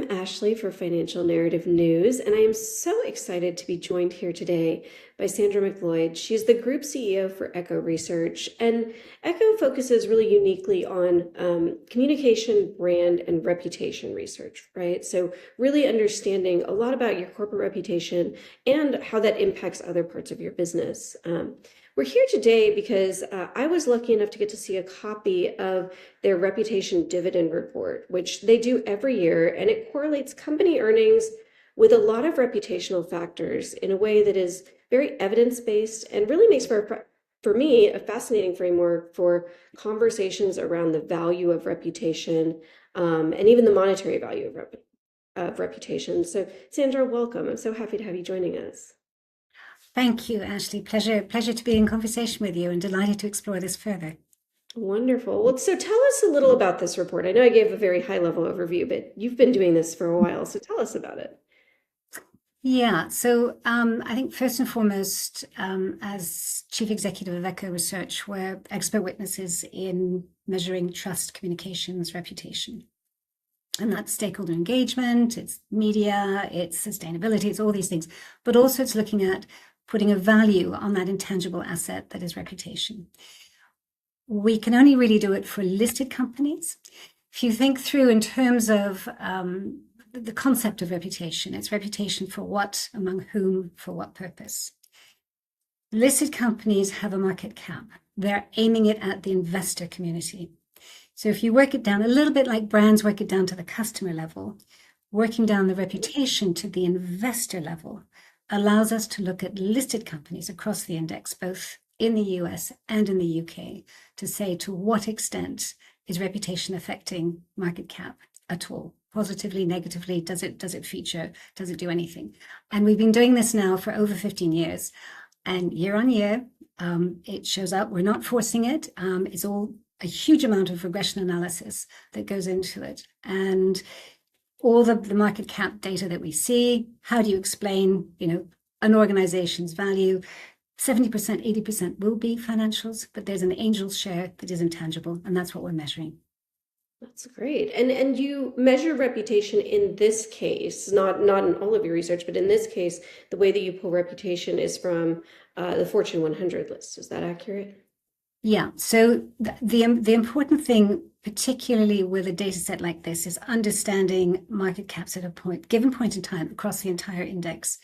I'm Ashley for Financial Narrative News, and I am so excited to be joined here today by Sandra Macleod. She's the Group CEO for Echo Research, and Echo focuses really uniquely on communication, brand, and reputation research, right? So really understanding a lot about your corporate reputation and how that impacts other parts of your business. We're here today because I was lucky enough to get to see a copy of their reputation dividend report, which they do every year, and it correlates company earnings with a lot of reputational factors in a way that is very evidence-based and really makes for me, a fascinating framework for conversations around the value of reputation and even the monetary value of reputation. So, Sandra, welcome. I'm so happy to have you joining us. Thank you, Ashley. Pleasure to be in conversation with you and delighted to explore this further. Wonderful. Well, so tell us a little about this report. I know I gave a very high-level overview, but you've been doing this for a while, so tell us about it. Yeah, so I think first and foremost, as Chief Executive of Echo Research, we're expert witnesses in measuring trust, communications, reputation. And that's stakeholder engagement, it's media, it's sustainability, it's all these things. But also it's looking at putting a value on that intangible asset that is reputation. We can only really do it for listed companies. If you think through in terms of the concept of reputation, it's reputation for what, among whom, for what purpose. Listed companies have a market cap. They're aiming it at the investor community. So if you work it down a little bit like brands work it down to the customer level, working down the reputation to the investor level allows us to look at listed companies across the index, both in the US and in the UK, to say to what extent is reputation affecting market cap at all? Positively, negatively, does it feature, does it do anything? And we've been doing this now for over 15 years. And year on year, it shows up. We're not forcing it. It's all a huge amount of regression analysis that goes into it. And all the market cap data that we see, how do you explain, an organization's value? 70%, 80% will be financials, but there's an angel's share that is intangible, and that's what we're measuring. That's great. And you measure reputation in this case, not in all of your research, but in this case, the way that you pull reputation is from the Fortune 100 list. Is that accurate? Yeah. So the important thing, particularly with a data set like this, is understanding market caps at a given point in time across the entire index.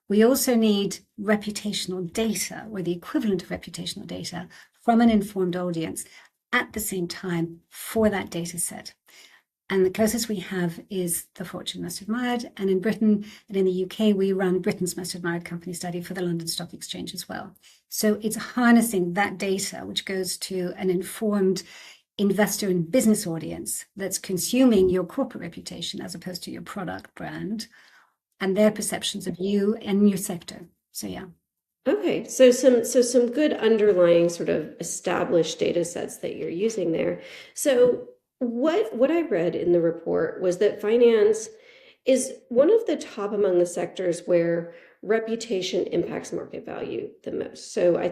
We also need reputational data, or the equivalent of reputational data, from an informed audience at the same time for that data set. And the closest we have is the Fortune Most Admired. And in Britain and in the UK, we run Britain's Most Admired Company Study for the London Stock Exchange as well. So it's harnessing that data, which goes to an informed investor and business audience that's consuming your corporate reputation as opposed to your product brand and their perceptions of you and your sector. So yeah. Okay, so some good underlying sort of established data sets that you're using there. So what I read in the report was that finance is one of the top among the sectors where reputation impacts market value the most. So I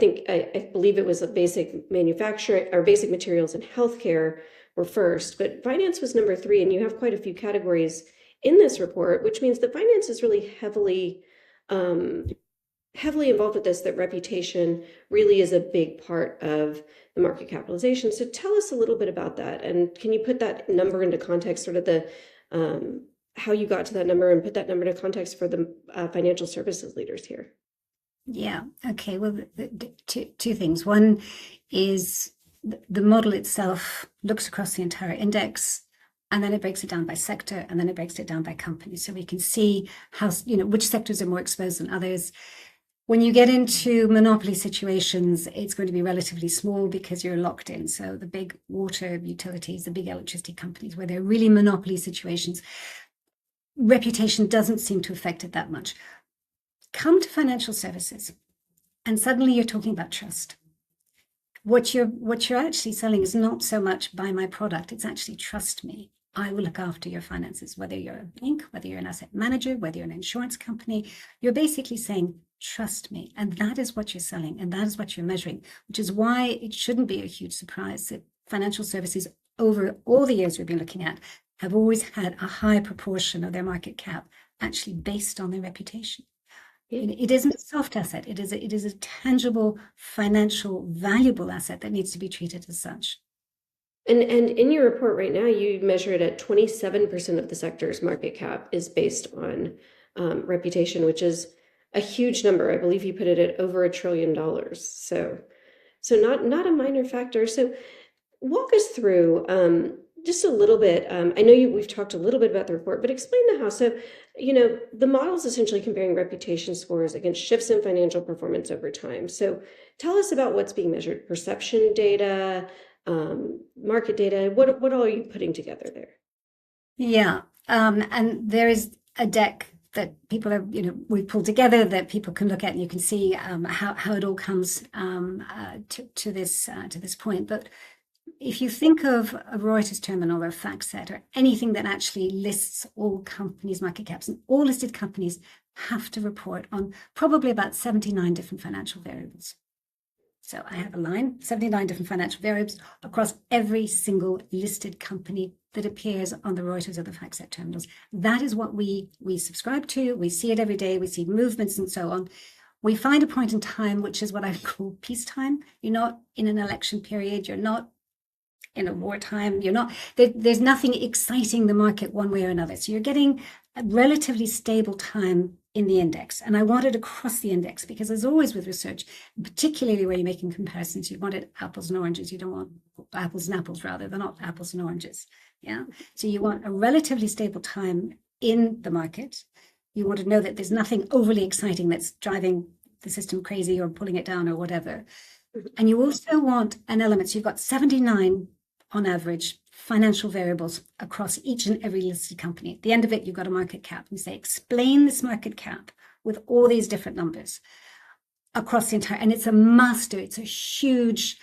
believe it was a basic manufacturing or basic materials and healthcare were first, but finance was number 3, and you have quite a few categories in this report, which means that finance is really heavily involved with this, that reputation really is a big part of the market capitalization. So tell us a little bit about that. And can you put that number into context, sort of the how you got to that number, and put that number into context for the financial services leaders here? Yeah. Okay. Well, two things. One is the model itself looks across the entire index, and then it breaks it down by sector, and then it breaks it down by company. So we can see how, which sectors are more exposed than others. When you get into monopoly situations, it's going to be relatively small because you're locked in. So the big water utilities, the big electricity companies, where they're really monopoly situations, reputation doesn't seem to affect it that much. Come to financial services, and suddenly you're talking about trust. What you're actually selling is not so much buy my product, it's actually trust me. I will look after your finances, whether you're a bank, whether you're an asset manager, whether you're an insurance company. You're basically saying, trust me. And that is what you're selling, and that is what you're measuring, which is why it shouldn't be a huge surprise that financial services, over all the years we've been looking at, have always had a high proportion of their market cap actually based on their reputation. Yeah. It isn't a soft asset. It is a tangible, financial, valuable asset that needs to be treated as such. And in your report right now, you measure it at 27% of the sector's market cap is based on reputation, which is a huge number. I believe you put it at over $1 trillion. So not a minor factor. So walk us through just a little bit. I know we've talked a little bit about the report, but explain the how. So, the model is essentially comparing reputation scores against shifts in financial performance over time. So tell us about what's being measured: perception data, market data. What all are you putting together there? Yeah. And there is a deck that people have, we've pulled together that people can look at, and you can see how it all comes to this point. But if you think of a Reuters terminal or a FactSet or anything that actually lists all companies' market caps, and all listed companies have to report on probably about 79 different financial variables. So I have a line, 79 different financial variables across every single listed company that appears on the Reuters or the FactSet terminals. That is what we subscribe to. We see it every day. We see movements and so on. We find a point in time, which is what I call peacetime. You're not in an election period. You're not in a wartime. You're not, there's nothing exciting the market one way or another. So you're getting a relatively stable time in the index. And I want it across the index because, as always with research, particularly where you're making comparisons, you want it apples and oranges. You don't want apples and apples, rather. They're not apples and oranges. Yeah. So you want a relatively stable time in the market. You want to know that there's nothing overly exciting that's driving the system crazy or pulling it down or whatever. And you also want an element. So you've got 79 on average financial variables across each and every listed company. At the end of it, you've got a market cap. You say, explain this market cap with all these different numbers across the entire, and it's a master, it's a huge,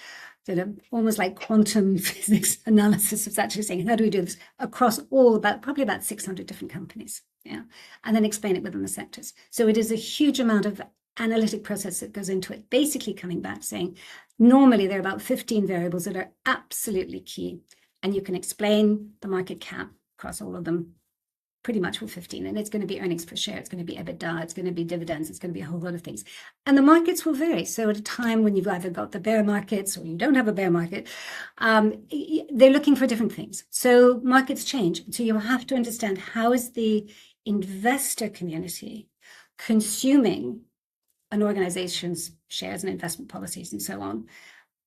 almost like quantum physics analysis. It's actually saying, how do we do this across probably about 600 different companies? Yeah. And then explain it within the sectors. So it is a huge amount of analytic process that goes into it, basically coming back saying, normally there are about 15 variables that are absolutely key. And you can explain the market cap across all of them pretty much with 15. And it's going to be earnings per share. It's going to be EBITDA. It's going to be dividends. It's going to be a whole lot of things. And the markets will vary. So at a time when you've either got the bear markets or you don't have a bear market, they're looking for different things. So markets change. So you have to understand, how is the investor community consuming an organization's shares and investment policies and so on,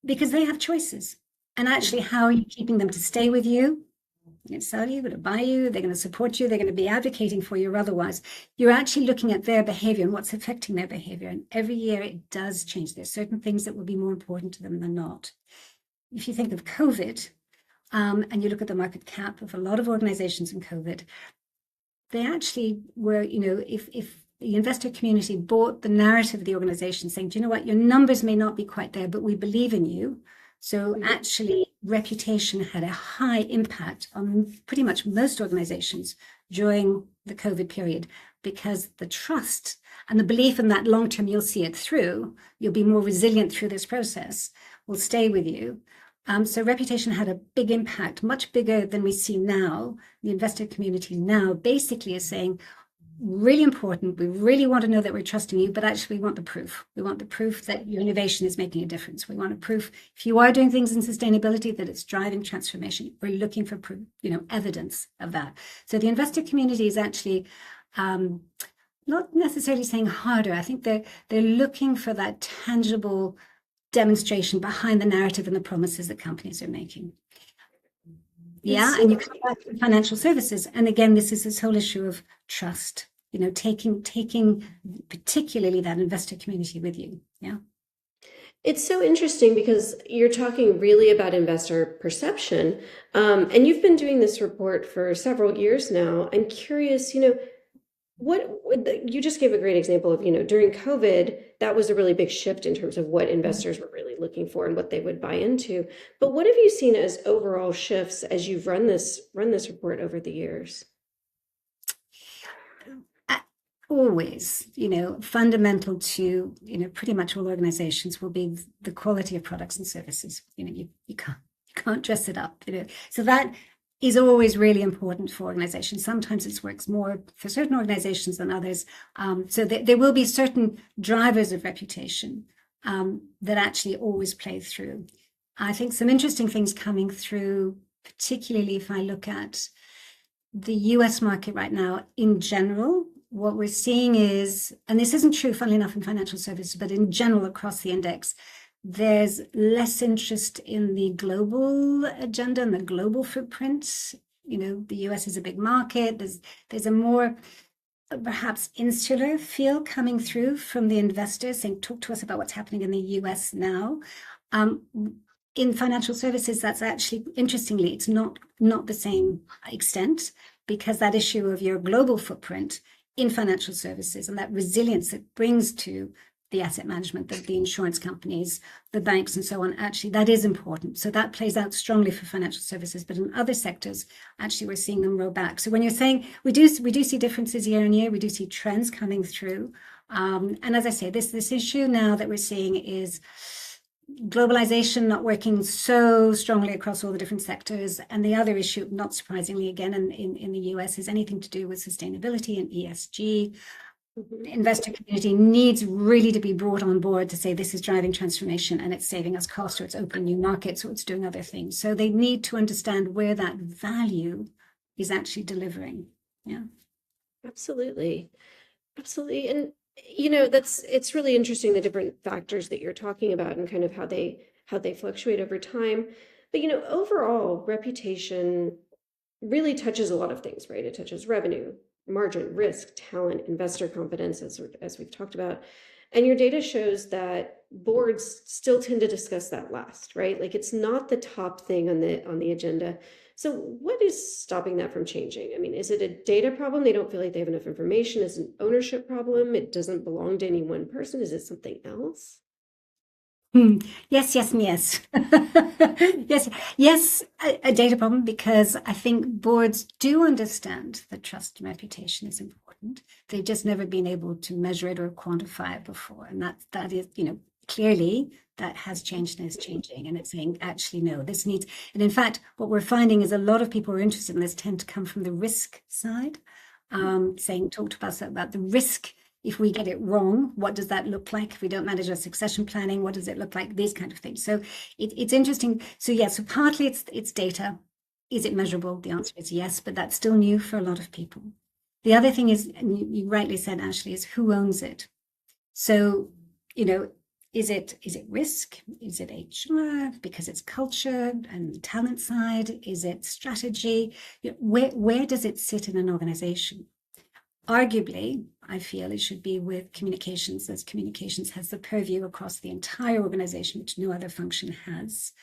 because they have choices. And actually, how are you keeping them to stay with you? They're going to sell you, they're going to buy you, they're going to support you, they're going to be advocating for you, or otherwise. You're actually looking at their behavior and what's affecting their behavior. And every year it does change. There's certain things that will be more important to them than not. If you think of COVID, and you look at the market cap of a lot of organizations in COVID, they actually were, if the investor community bought the narrative of the organization, saying, do you know what, your numbers may not be quite there, but we believe in you. So actually, reputation had a high impact on pretty much most organizations during the COVID period, because the trust and the belief in that long term, you'll see it through, you'll be more resilient through this process, will stay with you. So reputation had a big impact, much bigger than we see now. The investor community now basically is saying, really important, we really want to know that we're trusting you, but actually we want the proof. We want the proof that your innovation is making a difference. We want a proof, if you are doing things in sustainability, that it's driving transformation. We're looking for proof, evidence of that. So the investor community is actually not necessarily saying harder. I think they're looking for that tangible demonstration behind the narrative and the promises that companies are making. Yeah, and you come back to financial services, and again, this whole issue of trust. Taking particularly that investor community with you. Yeah, it's so interesting because you're talking really about investor perception, and you've been doing this report for several years now. I'm curious, what you just gave a great example of, during COVID, that was a really big shift in terms of what investors were really looking for and what they would buy into. But what have you seen as overall shifts as you've run this report over the years? Always, fundamental to, pretty much all organizations will be the quality of products and services. You can't dress it up, So that is always really important for organizations. Sometimes it works more for certain organizations than others. So there will be certain drivers of reputation that actually always play through. I think some interesting things coming through, particularly if I look at the US market right now in general, what we're seeing is, and this isn't true, funnily enough, in financial services, but in general across the index, there's less interest in the global agenda and the global footprint. The US is a big market. There's a more perhaps insular feel coming through from the investors saying, talk to us about what's happening in the US now. Um, in financial services, that's actually, interestingly, it's not the same extent, because that issue of your global footprint in financial services and that resilience it brings to the asset management, the insurance companies, the banks, and so on, actually, that is important. So that plays out strongly for financial services. But in other sectors, actually, we're seeing them roll back. So when you're saying we do see differences year on year, we do see trends coming through. And as I say, this issue now that we're seeing is globalization not working so strongly across all the different sectors. And the other issue, not surprisingly, again, in the US, is anything to do with sustainability and ESG. Investor community needs really to be brought on board to say this is driving transformation and it's saving us cost, or it's opening new markets, or it's doing other things. So they need to understand where that value is actually delivering. Yeah. Absolutely. Absolutely. And it's really interesting, the different factors that you're talking about and kind of how they fluctuate over time. But overall, reputation really touches a lot of things, right? It touches revenue, margin, risk, talent, investor confidence, as we've talked about. And your data shows that boards still tend to discuss that last, right? Like it's not the top thing on the agenda. So what is stopping that from changing? I mean, is it a data problem? They don't feel like they have enough information? Is it an ownership problem? It doesn't belong to any one person? Is it something else? Yes, yes, and yes. Yes, yes, a data problem, because I think boards do understand that trust and reputation is important. They've just never been able to measure it or quantify it before. And that is, clearly that has changed and is changing. And it's saying, actually, no, this needs, and in fact, what we're finding is a lot of people who are interested in this tend to come from the risk side, talk to us about the risk. If we get it wrong, what does that look like? If we don't manage our succession planning, what does it look like? These kind of things. So it's interesting. So yeah, so partly it's data. Is it measurable? The answer is yes, but that's still new for a lot of people. The other thing is, and you rightly said, Ashley, is who owns it. So, is it risk? Is it HR? Because it's culture and talent side? Is it strategy? Where does it sit in an organization? Arguably, I feel it should be with communications, as communications has the purview across the entire organization, which no other function has,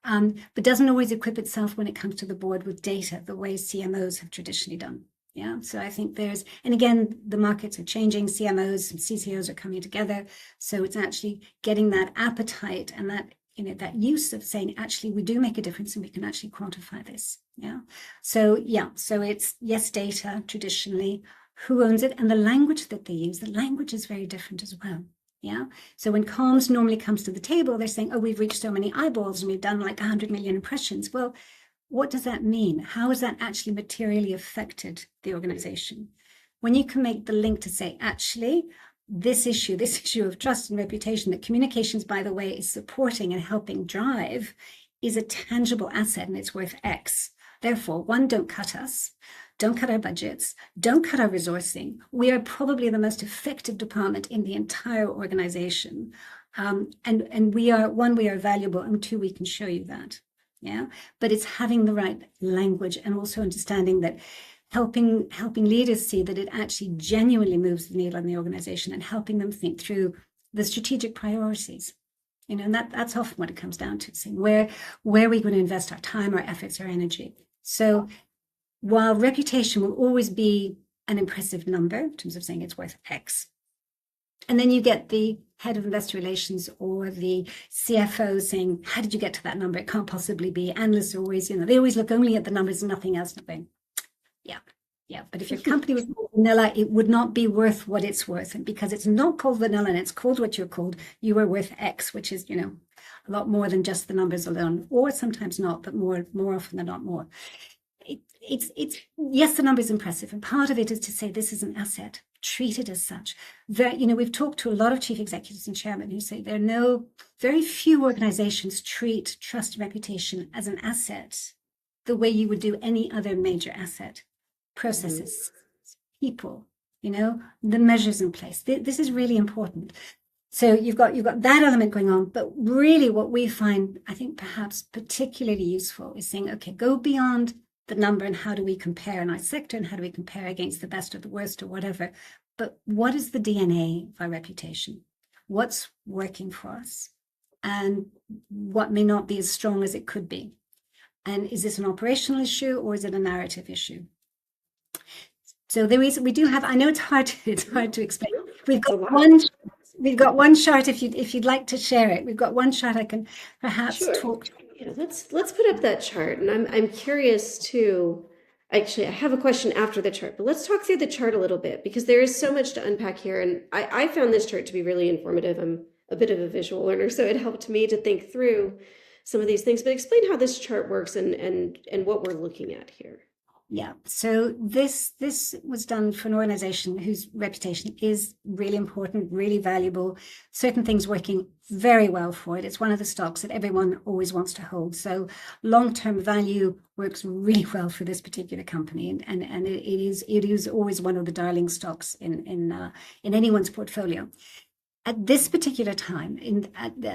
but doesn't always equip itself when it comes to the board with data, the way CMOs have traditionally done. Yeah, so I think and again, the markets are changing, CMOs and CCOs are coming together. So it's actually getting that appetite and that, that use of saying, actually, we do make a difference and we can actually quantify this. Yeah. So it's yes, data traditionally, who owns it, and the language that they use. The language is very different as well. Yeah. So when comms normally comes to the table, they're saying, oh, we've reached so many eyeballs and we've done like 100 million impressions. Well, what does that mean? How has that actually materially affected the organization? When you can make the link to say, actually, this issue of trust and reputation that communications, by the way, is supporting and helping drive, is a tangible asset and it's worth X. Therefore, one, don't cut us. Don't cut our budgets. Don't cut our resourcing. We are probably the most effective department in the entire organization. And we are valuable, and two, we can show you that. Yeah. But it's having the right language and also understanding that helping leaders see that it actually genuinely moves the needle in the organization and helping them think through the strategic priorities. And that's often what it comes down to, saying where are we going to invest our time, our efforts, our energy. So while reputation will always be an impressive number in terms of saying it's worth X, and then you get the head of investor relations or the CFO saying, how did you get to that number? It can't possibly be. Analysts are always, they always look only at the numbers and nothing else. Yeah. But if your company was vanilla, it would not be worth what it's worth. And because it's not called vanilla and it's called what you're called, you are worth X, which is, a lot more than just the numbers alone, or sometimes not, but more often than not more. it's yes, the number is impressive, and part of it is to say this is an asset, treat it as such. We've talked to a lot of chief executives and chairmen who say very few organizations treat trust and reputation as an asset the way you would do any other major asset. Mhm. Processes, people, the measures in place. This is really important. So you've got that element going on, but really what we find, I think perhaps particularly useful is saying, okay, go beyond the number and how do we compare in our sector and how do we compare against the best or the worst or whatever. But what is the DNA of our reputation? What's working for us? And what may not be as strong as it could be? And is this an operational issue or is it a narrative issue? So we do have, I know it's hard to explain. We've It's a got lot. one chart if you'd like to share it. We've got one chart I can perhaps Sure. talk. Yeah, let's put up that chart. And I'm curious too. Actually, I have a question after the chart, but let's talk through the chart a little bit because there is so much to unpack here. And I found this chart to be really informative. I'm a bit of a visual learner, so it helped me to think through some of these things. But explain how this chart works and what we're looking at here. Yeah. So this was done for an organization whose reputation is really important, really valuable. Certain things working very well for it. It's one of the stocks that everyone always wants to hold. So long-term value works really well for this particular company, and it is always one of the darling stocks in anyone's portfolio. At this particular time,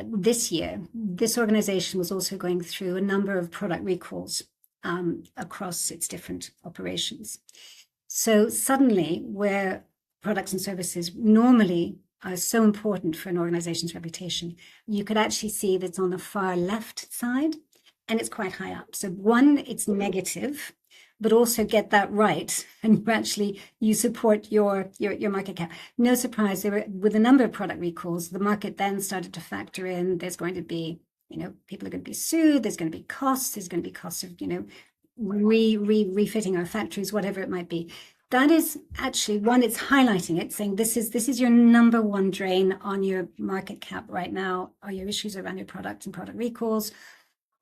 this year, this organization was also going through a number of product recalls across its different operations. So suddenly, where products and services normally are so important for an organization's reputation, you could actually see that's on the far left side, and it's quite high up. So one, it's negative, but also get that right, and you support your market cap. No surprise, there were with a number of product recalls, the market then started to factor in. There's going to be people are going to be sued. There's going to be costs. There's going to be costs of refitting our factories, whatever it might be. That is actually one. It's highlighting it, saying this is your number one drain on your market cap right now. Are your issues around your product and product recalls?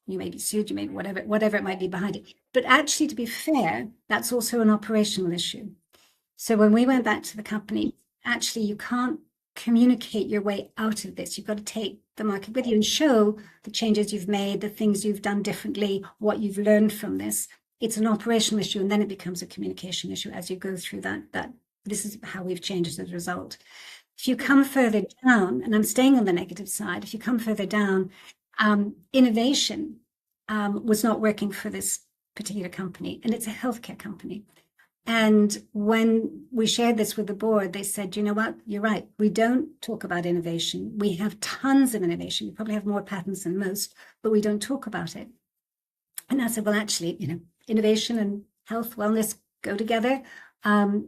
You may be sued, you may be whatever it might be behind it. But actually, to be fair, that's also an operational issue. So when we went back to the company, actually, you can't communicate your way out of this. You've got to take the market with you and show the changes you've made, the things you've done differently, what you've learned from this. It's an operational issue, and then it becomes a communication issue as you go through that this is how we've changed as a result. If you come further down, and I'm staying on the negative side, if you come further down, innovation was not working for this particular company, and it's a healthcare company. And when we shared this with the board, they said, you know what, you're right. We don't talk about innovation. We have tons of innovation. We probably have more patents than most, but we don't talk about it. And I said, well, actually, innovation and health, wellness go together.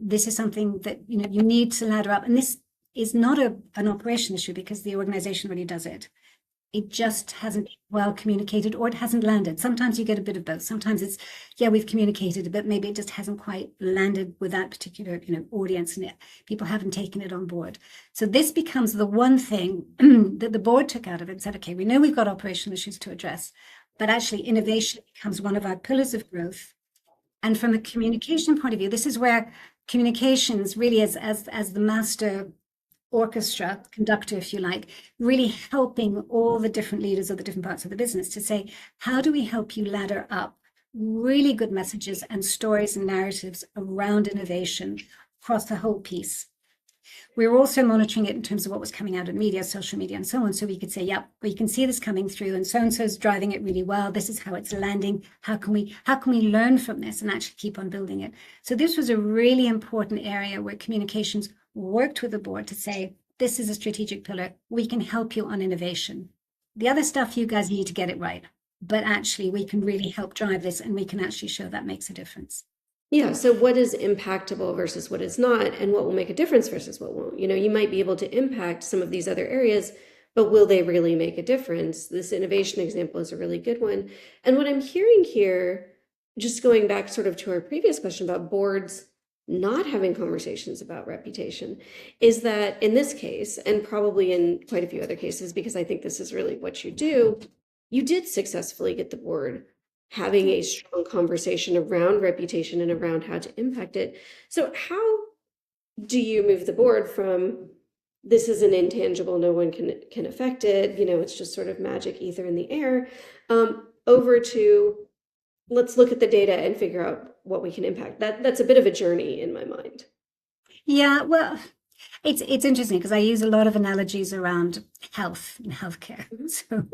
This is something that, you need to ladder up. And this is not an operation issue because the organization really does it. It just hasn't been well communicated or it hasn't landed. Sometimes you get a bit of both. Sometimes it's, yeah, we've communicated, but maybe it just hasn't quite landed with that particular, audience, and people haven't taken it on board. So this becomes the one thing that the board took out of it and said, okay, we know we've got operational issues to address, but actually innovation becomes one of our pillars of growth. And from a communication point of view, this is where communications really as the master orchestra conductor, if you like, really helping all the different leaders of the different parts of the business to say, how do we help you ladder up really good messages and stories and narratives around innovation across the whole piece? We were also monitoring it in terms of what was coming out of media, social media, and so on. So we could say, yep, we can see this coming through, and so-and-so's driving it really well. This is how it's landing. How can we learn from this and actually keep on building it? So this was a really important area where communications worked with the board to say, this is a strategic pillar. We can help you on innovation. The other stuff, you guys need to get it right. But actually, we can really help drive this, and we can actually show that makes a difference. Yeah, so what is impactable versus what is not, and what will make a difference versus what won't? You might be able to impact some of these other areas, but will they really make a difference? This innovation example is a really good one. And what I'm hearing here, just going back sort of to our previous question about boards not having conversations about reputation, is that in this case, and probably in quite a few other cases, because I think this is really what you do, you did successfully get the board having Yeah. a strong conversation around reputation and around how to impact it. So how do you move the board from this is an intangible, no one can affect it, it's just sort of magic ether in the air, over to let's look at the data and figure out what we can impact. That's a bit of a journey in my mind. Yeah, well, it's interesting because I use a lot of analogies around health and healthcare. Mhm. So,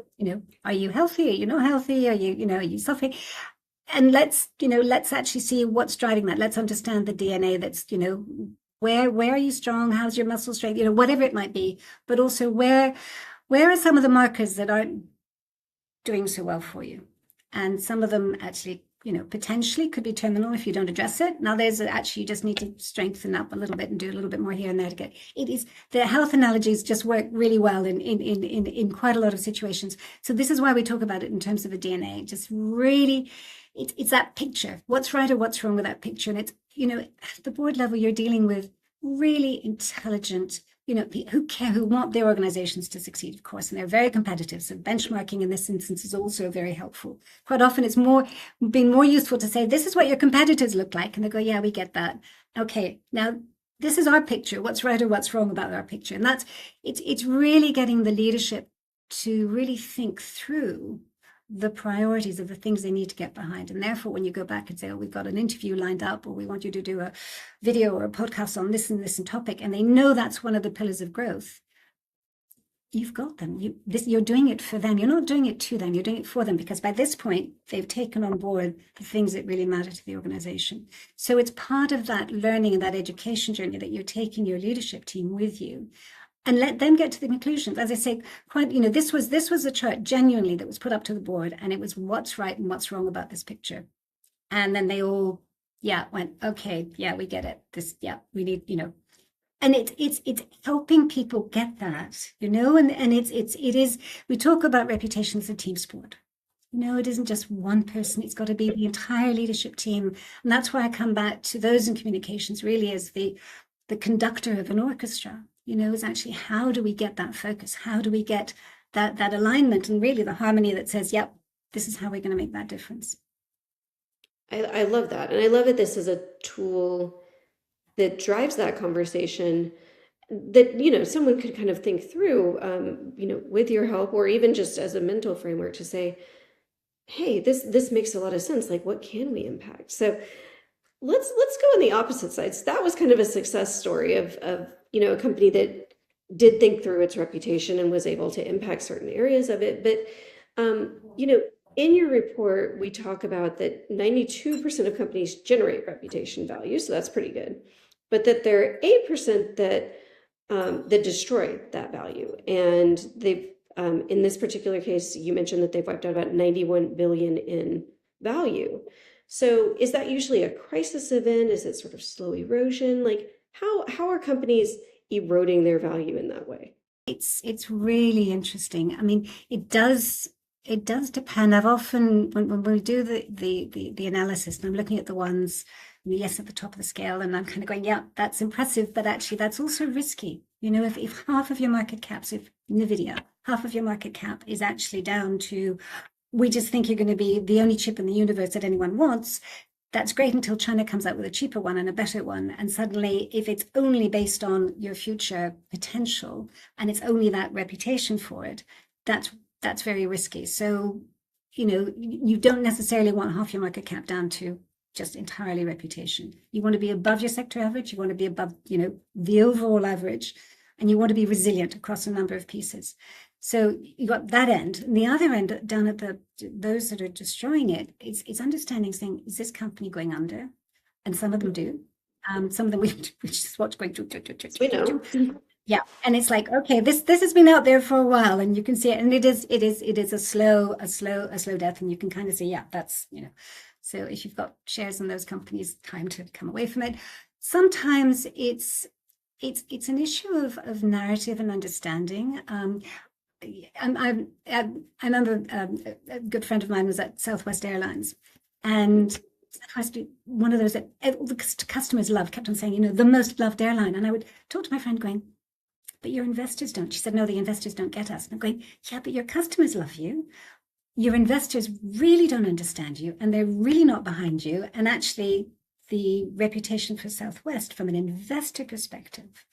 are you healthy? Are you not healthy? Are you suffering? And let's actually see what's driving that. Let's understand the DNA that's, where are you strong? How's your muscle strength? Whatever it might be, but also where are some of the markers that aren't doing so well for you? And some of them actually, potentially could be terminal if you don't address it. Now, there's actually, you just need to strengthen up a little bit and do a little bit more here and there to get it. Is the health analogies just work really well in quite a lot of situations. So this is why we talk about it in terms of the DNA. Just really, it's that picture. What's right or what's wrong with that picture? And it's, at the board level, you're dealing with really intelligent, who want their organizations to succeed, of course, and they're very competitive. So benchmarking in this instance is also very helpful. Quite often it's been more useful to say, this is what your competitors look like. And they go, yeah, we get that. Okay, now this is our picture. What's right or what's wrong about our picture? And it's really getting the leadership to really think through the priorities of the things they need to get behind. And therefore, when you go back and say, oh, we've got an interview lined up, or we want you to do a video or a podcast on this and this and topic, and they know that's one of the pillars of growth, you've got them. You're doing it for them. You're not doing it to them. You're doing it for them, because by this point, they've taken on board the things that really matter to the organization. So it's part of that learning and that education journey that you're taking your leadership team with you, and let them get to the conclusions. As I say, this was a chart genuinely that was put up to the board, and it was what's right and what's wrong about this picture. And then they all, went, okay, yeah, we get it. We need, and it's helping people get that, and it is, we talk about reputation as a team sport. It isn't just one person. It's got to be the entire leadership team. And that's why I come back to those in communications really as the conductor of an orchestra, is actually how do we get that focus? How do we get that alignment and really the harmony that says, yep, this is how we're going to make that difference. I love that. And I love that this is a tool that drives that conversation that, someone could kind of think through, with your help, or even just as a mental framework to say, hey, this makes a lot of sense. Like, what can we impact? So let's go on the opposite side. So that was kind of a success story of a company that did think through its reputation and was able to impact certain areas of it. But in your report, we talk about that 92% of companies generate reputation value, so that's pretty good. But that there are 8% that destroy that value, and they've in this particular case, you mentioned that they've wiped out about 91 billion in value. So is that usually a crisis event? Is it sort of slow erosion? Like how are companies eroding their value in that way? It's really interesting. I mean, it does depend. I've often when we do the analysis, and I'm looking at the ones, yes, at the top of the scale, and I'm kind of going, yeah, that's impressive, but actually that's also risky. If half of your market caps, if Nvidia, half of your market cap is actually down to, we just think you're going to be the only chip in the universe that anyone wants. That's great until China comes out with a cheaper one and a better one. And suddenly, if it's only based on your future potential and it's only that reputation for it, that's very risky. So, you don't necessarily want half your market cap down to just entirely reputation. You want to be above your sector average. You want to be above, the overall average, and you want to be resilient across a number of pieces. So you got that end. And the other end, down at those that are destroying it, it's understanding, saying, is this company going under? And some of them do. Some of them we just watch going We know. yeah. And it's like, okay, this has been out there for a while, and you can see it, and it is a slow death, and you can kind of say, yeah, that's, So if you've got shares in those companies, time to come away from it. Sometimes it's an issue of narrative and understanding. I remember a good friend of mine was at Southwest Airlines, and one of those that all the customers loved, kept on saying, the most loved airline. And I would talk to my friend going, but your investors don't. She said, no, the investors don't get us. And I'm going, yeah, but your customers love you. your investors really don't understand you and they're really not behind you. And actually, the reputation for Southwest from an investor perspective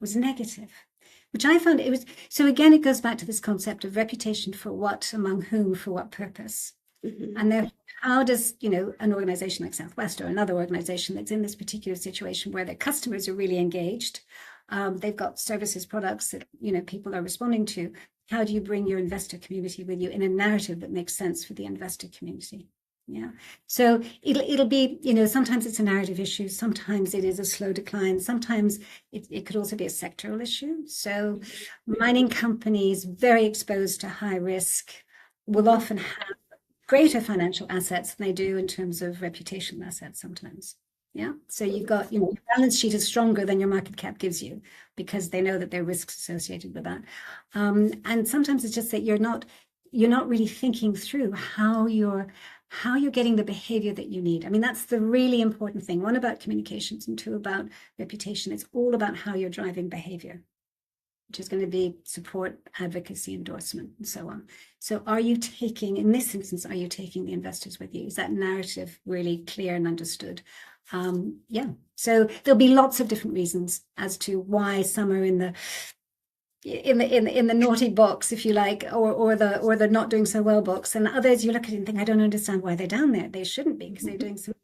was negative, which I found it was. So again, it goes back to this concept of reputation for what, among whom, for what purpose. Hmm. And therefore, how does, an organization like Southwest or another organization that's in this particular situation where their customers are really engaged, they've got services, products that, people are responding to. How do you bring your investor community with you in a narrative that makes sense for the investor community? Yeah. So it'll be, sometimes it's a narrative issue. Sometimes it is a slow decline. Sometimes it could also be a sectoral issue. So mining companies very exposed to high risk will often have greater financial assets than they do in terms of reputational assets sometimes. Yeah. So you've got, your balance sheet is stronger than your market cap gives you because they know that there are risks associated with that. And sometimes it's just that you're not really thinking through how you're getting the behavior that you need. I mean, that's the really important thing. One, about communications, and two, about reputation. It's all about how you're driving behavior, which is going to be support, advocacy, endorsement, and so on. So in this instance, are you taking the investors with you? Is that narrative really clear and understood? Yeah. So there'll be lots of different reasons as to why some are in the naughty box, if you like, or the not doing so well box, and others you look at it and think, I don't understand why they're down there. They shouldn't be, because they're doing some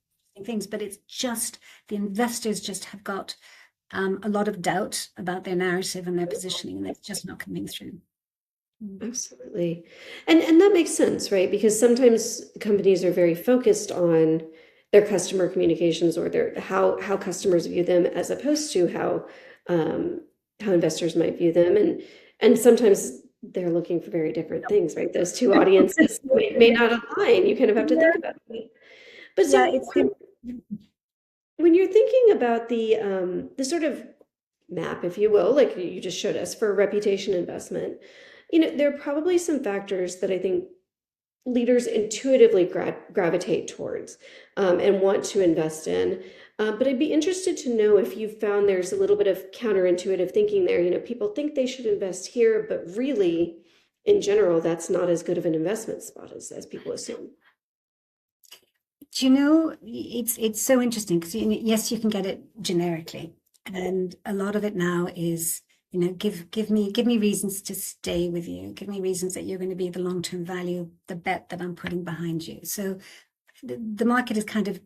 things, but it's just the investors just have got a lot of doubt about their narrative and their positioning, and it's just not coming through. Absolutely. And that makes sense, right? Because sometimes companies are very focused on their customer communications or their how customers view them, as opposed to how investors might view them. And sometimes they're looking for very different things, right? Those two audiences may not align. You kind of have to think Yeah, about it. But yeah, so when you're thinking about the sort of map, if you will, like you just showed us for reputation investment, there are probably some factors that I think leaders intuitively gravitate towards and want to invest in. But I'd be interested to know if you've found there's a little bit of counterintuitive thinking there. People think they should invest here, but really, in general, that's not as good of an investment spot as people assume. do it's so interesting because yes, you can get it generically, and a lot of it now is, give me reasons to stay with you, give me reasons that you're going to be the long-term value, the bet that I'm putting behind you. So the market is kind of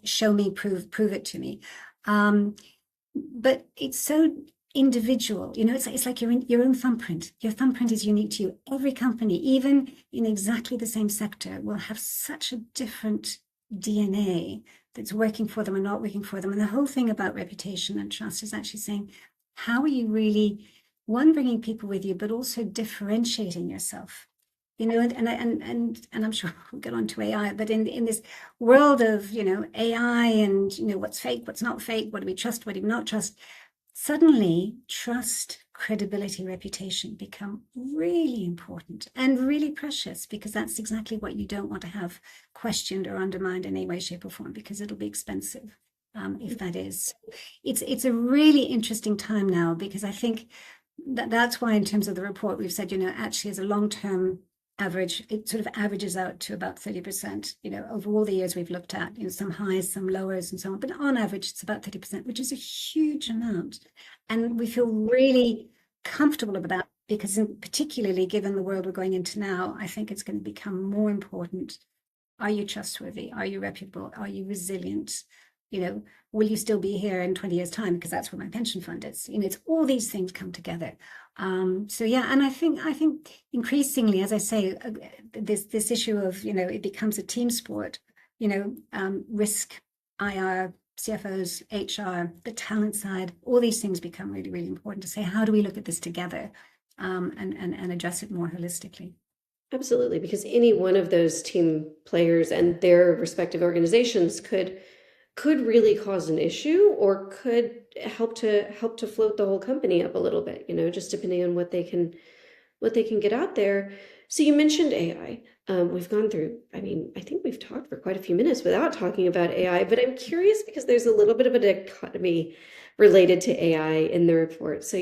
show me, prove it to me. But it's so individual, it's like your own thumbprint. Your thumbprint is unique to you. Every company, even in exactly the same sector, will have such a different DNA that's working for them and not working for them. And the whole thing about reputation and trust is actually saying, how are you really, one, bringing people with you, but also differentiating yourself? And I'm sure we'll get on to AI, but in this world of, AI and, what's fake, what's not fake, what do we trust, what do we not trust? Suddenly, trust, credibility, reputation become really important and really precious, because that's exactly what you don't want to have questioned or undermined in any way, shape, or form, because it'll be expensive. If that is, it's a really interesting time now, because I think that's why, in terms of the report, we've said, actually, as a long-term average, it sort of averages out to about 30%, over all the years we've looked at, some highs, some lowers, and so on. But on average, it's about 30%, which is a huge amount. And we feel really comfortable about that, because particularly given the world we're going into now, I think it's going to become more important. Are you trustworthy? Are you reputable? Are you resilient? Will you still be here in 20 years' time? Because that's where my pension fund is. It's all these things come together. So yeah, and I think increasingly, as I say, this issue of, it becomes a team sport. Risk, IR, CFOs, HR, the talent side, all these things become really, really important to say, how do we look at this together, and address it more holistically? Absolutely, because any one of those team players and their respective organizations could really cause an issue, or could help to float the whole company up a little bit, just depending on what they can get out there. So you mentioned AI. We've gone through, I mean, I think we've talked for quite a few minutes without talking about AI, but I'm curious because there's a little bit of a dichotomy related to AI in the report. So,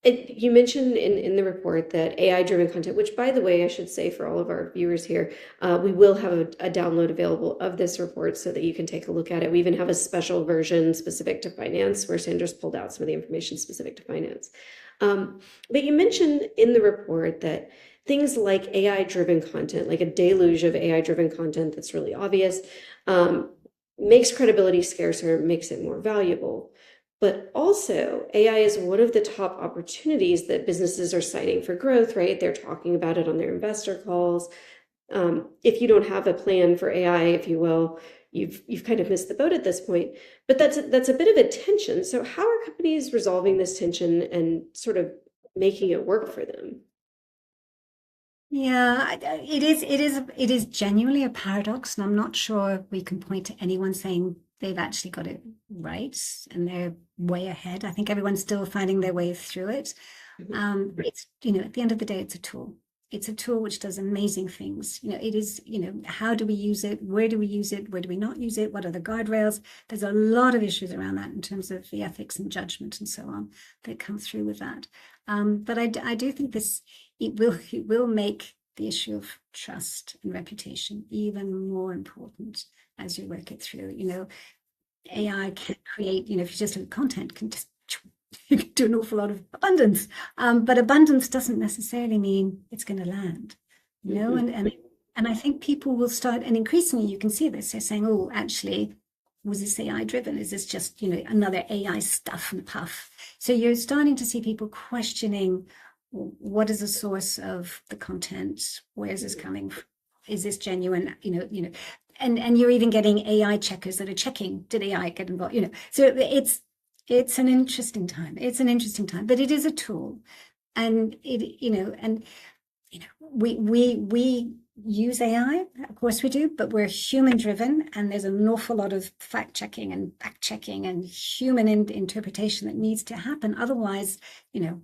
You mentioned in the report that AI-driven content, which, by the way, I should say for all of our viewers here, we will have a download available of this report so that you can take a look at it. We even have a special version specific to finance where Sandra's pulled out some of the information specific to finance. But you mentioned in the report that things like AI-driven content, like a deluge of AI-driven content that's really obvious, makes credibility scarcer, makes it more valuable. But also, AI is one of the top opportunities that businesses are citing for growth, right? They're talking about it on their investor calls. If you don't have a plan for AI, if you will, you've kind of missed the boat at this point. But that's a bit of a tension. So how are companies resolving this tension and sort of making it work for them? Yeah, it is genuinely a paradox, and I'm not sure we can point to anyone saying they've actually got it right and they're way ahead. I think everyone's still finding their way through it. Mhm. It's, at the end of the day, it's a tool. It's a tool which does amazing things. It is, how do we use it? Where do we use it? Where do we not use it? What are the guardrails? There's a lot of issues around that in terms of the ethics and judgment and so on that come through with that. But I do think it will make the issue of trust and reputation even more important as you work it through. AI can create, if you just look at content, can just you can do an awful lot of abundance. But abundance doesn't necessarily mean it's going to land, Mhm. and I think people will start, and increasingly you can see this. They're saying, "Oh, actually, was this AI driven? Is this just another AI stuff and puff?" So you're starting to see people questioning, what is the source of the content? Where is this coming from? Is this genuine? And you're even getting AI checkers that are checking, did AI get involved? So it's an interesting time. It's an interesting time, but it is a tool, and we use AI, of course we do, but we're human driven, and there's an awful lot of fact checking and back checking and human interpretation that needs to happen. Otherwise, yeah,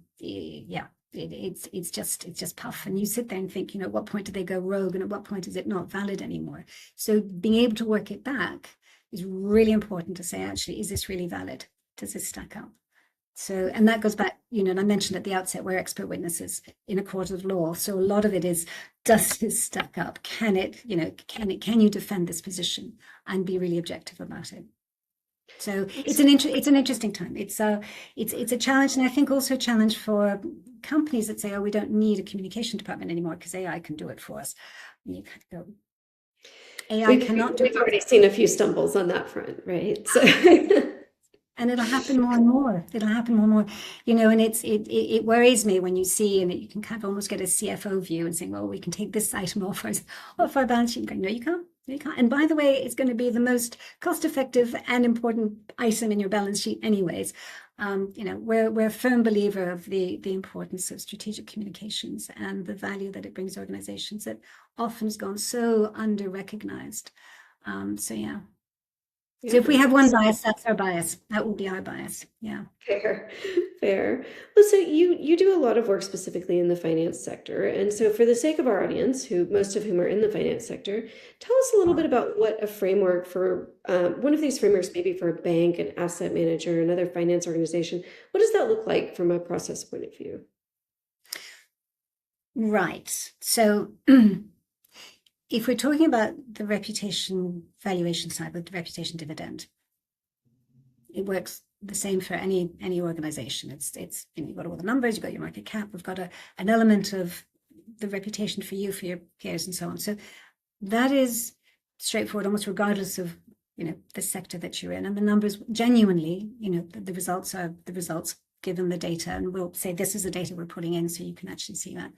it's just puff, and you sit there and think, at what point do they go rogue, and at what point is it not valid anymore? So being able to work it back is really important to say, actually, is this really valid? Does this stack up? So, and that goes back, and I mentioned at the outset, we're expert witnesses in a court of law. So a lot of it is, does this stack up? Can can you defend this position and be really objective about it? So it's an interesting time. It's a challenge, and I think also a challenge for companies that say, oh, we don't need a communication department anymore because AI can do it for us. And you kind of go, AI cannot do We've it. already seen a few stumbles on that front, right? So And it'll happen more and more. It'll happen more and more, and it worries me when you see, and you can kind of almost get a CFO view and saying, well, we can take this item off our balance sheet. Going, no, you can't. No, you can't. And by the way, it's going to be the most cost-effective and important item in your balance sheet, anyways. We're a firm believer of the importance of strategic communications and the value that it brings organizations that often has gone so under-recognized. So yeah. So if we yeah. have one bias, that's our bias. That will be our bias. Yeah. Fair, fair. Well, so you do a lot of work specifically in the finance sector, and so for the sake of our audience, who most of whom are in the finance sector, tell us a little bit about what a framework for one of these frameworks, maybe for a bank, an asset manager, another finance organization. What does that look like from a process point of view? Right. So if we're talking about the reputation valuation side with the reputation dividend, it works the same for any organization. It's you've got all the numbers, you've got your market cap, we've got an element of the reputation for you, for your peers, and so on. So that is straightforward, almost regardless of the sector that you're in. And the numbers genuinely, the results are the results given the data, and we'll say this is the data we're putting in, so you can actually see that.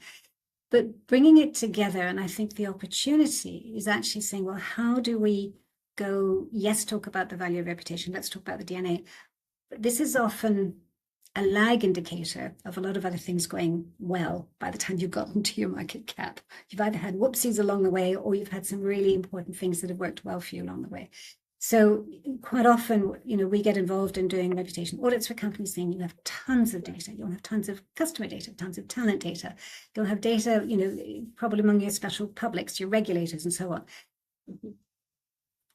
But bringing it together, and I think the opportunity is actually saying, well, how do we go, yes, talk about the value of reputation, let's talk about the DNA. But this is often a lag indicator of a lot of other things going well by the time you've gotten to your market cap. You've either had whoopsies along the way, or you've had some really important things that have worked well for you along the way. So quite often, we get involved in doing reputation audits for companies, saying you have tons of data, you'll have tons of customer data, tons of talent data, you'll have data, probably among your special publics, your regulators, and so on.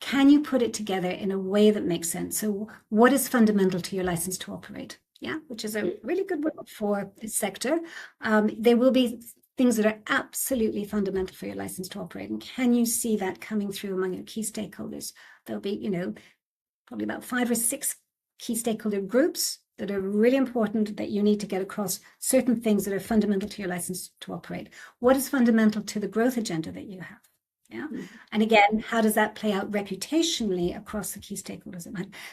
Can you put it together in a way that makes sense? So what is fundamental to your license to operate? yeah, which is a really good word for this sector. There will be things that are absolutely fundamental for your license to operate. And can you see that coming through among your key stakeholders? There'll be, probably about 5 or 6 key stakeholder groups that are really important that you need to get across certain things that are fundamental to your license to operate. What is fundamental to the growth agenda that you have? Yeah. And again, how does that play out reputationally across the key stakeholders?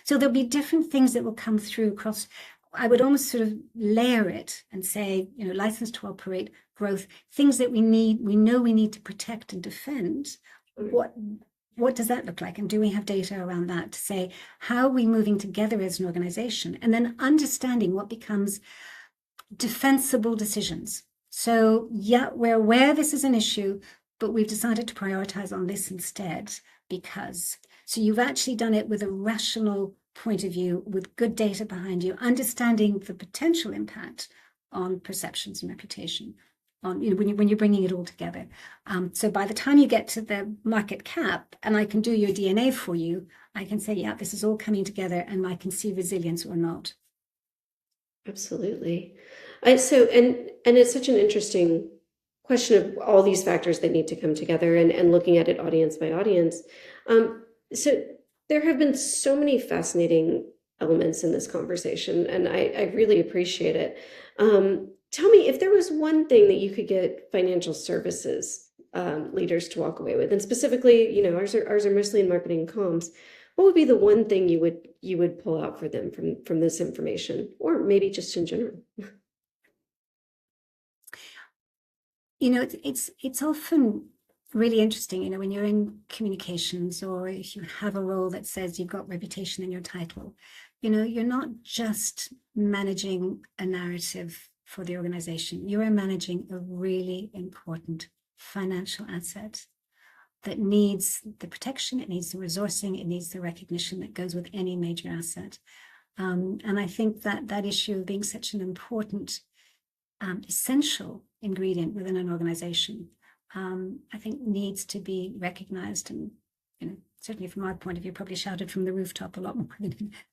So there'll be different things that will come through across. I would almost sort of layer it and say, license to operate, growth, things that we know we need to protect and defend. What does that look like? And do we have data around that to say, how are we moving together as an organization? And then understanding what becomes defensible decisions. So yeah, we're aware this is an issue, but we've decided to prioritize on this instead because. So you've actually done it with a rational point of view, with good data behind you, understanding the potential impact on perceptions and reputation. On when you're bringing it all together. So by the time you get to the market cap, and I can do your DNA for you, I can say, yeah, this is all coming together, and I can see resilience or not. Absolutely. And it's such an interesting question of all these factors that need to come together and looking at it audience by audience. So there have been so many fascinating elements in this conversation, and I really appreciate it. Tell me if there was one thing that you could get financial services leaders to walk away with, and specifically, ours are mostly in marketing and comms. What would be the one thing you would pull out for them from this information, or maybe just in general? It's often really interesting, when you're in communications or if you have a role that says you've got reputation in your title, you're not just managing a narrative for the organization, you are managing a really important financial asset that needs the protection, it needs the resourcing, it needs the recognition that goes with any major asset. And I think that issue of being such an important, essential ingredient within an organization, I think needs to be recognized and, certainly from our point of view, probably shouted from the rooftop a lot more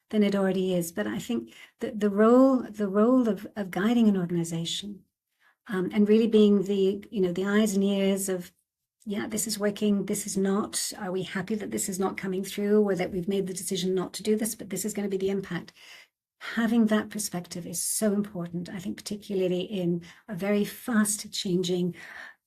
than it already is. But I think that the role of guiding an organization, and really being the eyes and ears of, yeah, this is working, this is not. Are we happy that this is not coming through, or that we've made the decision not to do this, but this is going to be the impact? Having that perspective is so important, I think, particularly in a very fast changing,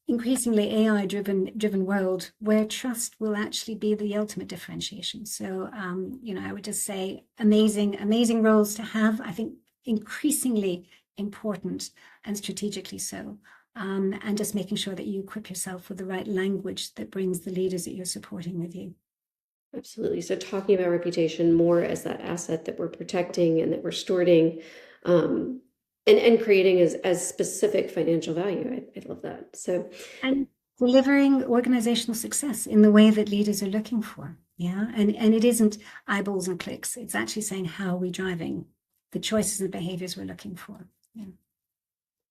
increasingly AI-driven world where trust will actually be the ultimate differentiation. So, I would just say amazing roles to have. I think increasingly important and strategically so. And just making sure that you equip yourself with the right language that brings the leaders that you're supporting with you. Absolutely. So talking about reputation more as that asset that we're protecting and that we're stewarding, and creating as specific financial value. I love that. So, and delivering organizational success in the way that leaders are looking for. Yeah. And it isn't eyeballs and clicks. It's actually saying, how are we driving the choices and behaviors we're looking for? Yeah.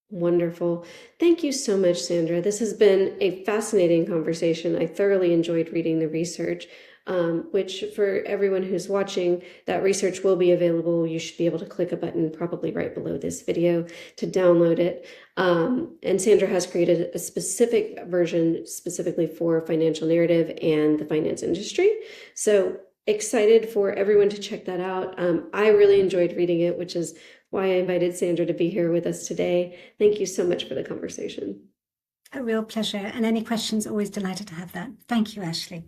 Wonderful. Thank you so much, Sandra. This has been a fascinating conversation. I thoroughly enjoyed reading the research, which for everyone who's watching, that research will be available. You should be able to click a button probably right below this video to download it. And Sandra has created a specific version specifically for financial narrative and the finance industry. So excited for everyone to check that out. I really enjoyed reading it, which is why I invited Sandra to be here with us today. Thank you so much for the conversation. A real pleasure. And any questions, always delighted to have that. Thank you, Ashley.